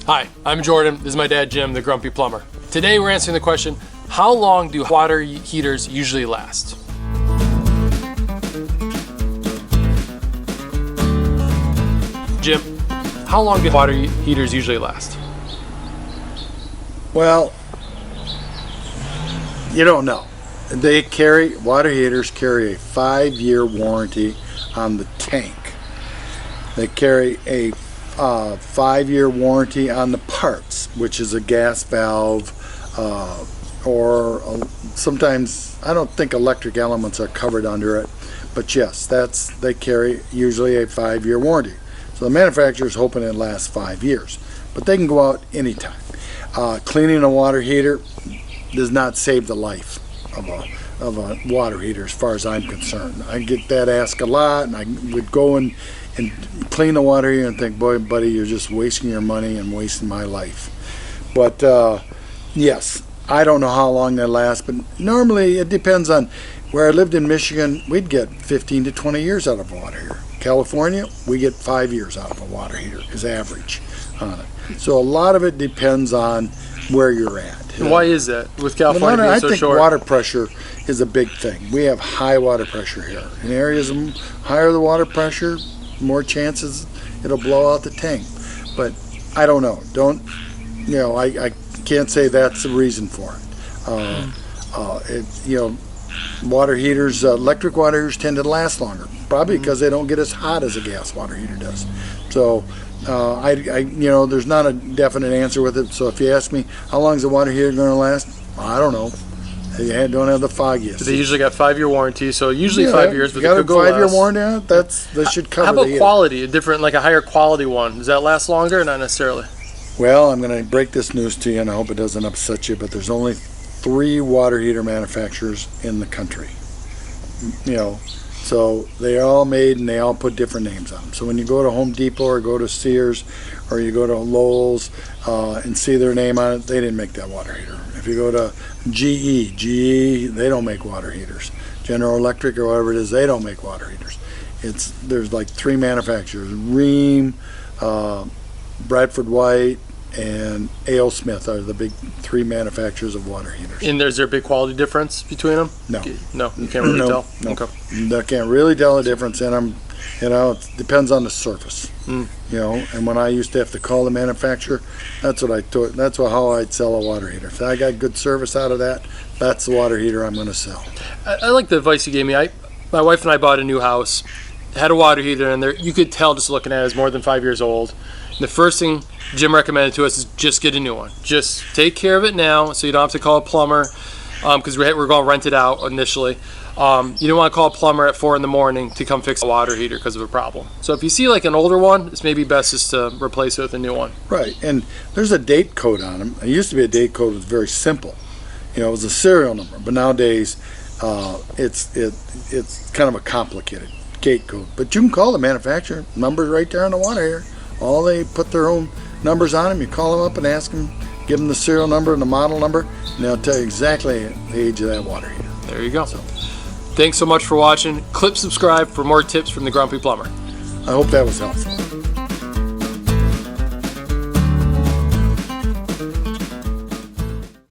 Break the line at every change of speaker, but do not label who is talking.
Hi, I'm Jordan. This is my dad, Jim, the Grumpy Plumber. Today we're answering the question, how long do water heaters usually last? Jim, how long do water heaters usually last?
Well, you don't know. Water heaters carry a 5-year warranty on the tank. They carry a 5-year warranty on the parts, which is a gas valve, or sometimes, I don't think electric elements are covered under it, but yes, they carry usually a 5-year warranty. So the manufacturer is hoping it lasts 5 years, but they can go out anytime. Cleaning a water heater does not save the life of a water heater as far as I'm concerned. I get that asked a lot, and I would go and clean the water heater and think, boy, buddy, you're just wasting your money and wasting my life. But yes, I don't know how long they last, but normally it depends on where I lived in Michigan. We'd get 15 to 20 years out of a water heater. California, we get 5 years out of a water heater is average on it. So a lot of it depends on where you're at.
And why is that with California being so short?
I think water pressure is a big thing. We have high water pressure here. In areas higher the water pressure, more chances it'll blow out the tank. But I don't know. I can't say that's the reason for it. Water heaters, electric water heaters tend to last longer, probably because they don't get as hot as a gas water heater does. So there's not a definite answer with it. So if you ask me how long is a water heater going to last, I don't know. I don't have the foggiest.
They usually got 5-year warranty, so usually 5 years, but
you got a 5-year warranty on it. That should cover.
How about quality? A higher quality one, does that last longer or not necessarily?
Well, I'm going to break this news to you, and I hope it doesn't upset you, but there's only 3 water heater manufacturers in the country. So they're all made and they all put different names on them. So when you go to Home Depot or go to Sears or you go to Lowe's and see their name on it, they didn't make that water heater. If you go to GE, they don't make water heaters. General Electric or whatever it is, they don't make water heaters. There's like 3 manufacturers: Rheem, Bradford White, and A.O. Smith are the big 3 manufacturers of water heaters.
And is there a big quality difference between them?
No.
No, you can't really tell?
No.
Okay.
I can't really tell the difference in them. It depends on the surface. And when I used to have to call the manufacturer, that's how I'd sell a water heater. If I got good service out of that, that's the water heater I'm going to sell.
I like the advice you gave me. My wife and I bought a new house, had a water heater in there. You could tell just looking at it, it's more than 5 years old. And the first thing Jim recommended to us is just get a new one. Just take care of it now so you don't have to call a plumber, because we're going to rent it out initially. You don't want to call a plumber at 4 in the morning to come fix a water heater because of a problem. So if you see like an older one, it's maybe best just to replace it with a new one.
Right, and there's a date code on them. It used to be a date code that was very simple. It was a serial number, but nowadays it's kind of a complicated gate code. But you can call the manufacturer. Numbers right there on the water heater. All they put their own numbers on them. You call them up and ask them, give them the serial number and the model number, and they'll tell you exactly the age of that water heater.
There you go. So, thanks so much for watching. Click subscribe for more tips from the Grumpy Plumber.
I hope that was helpful.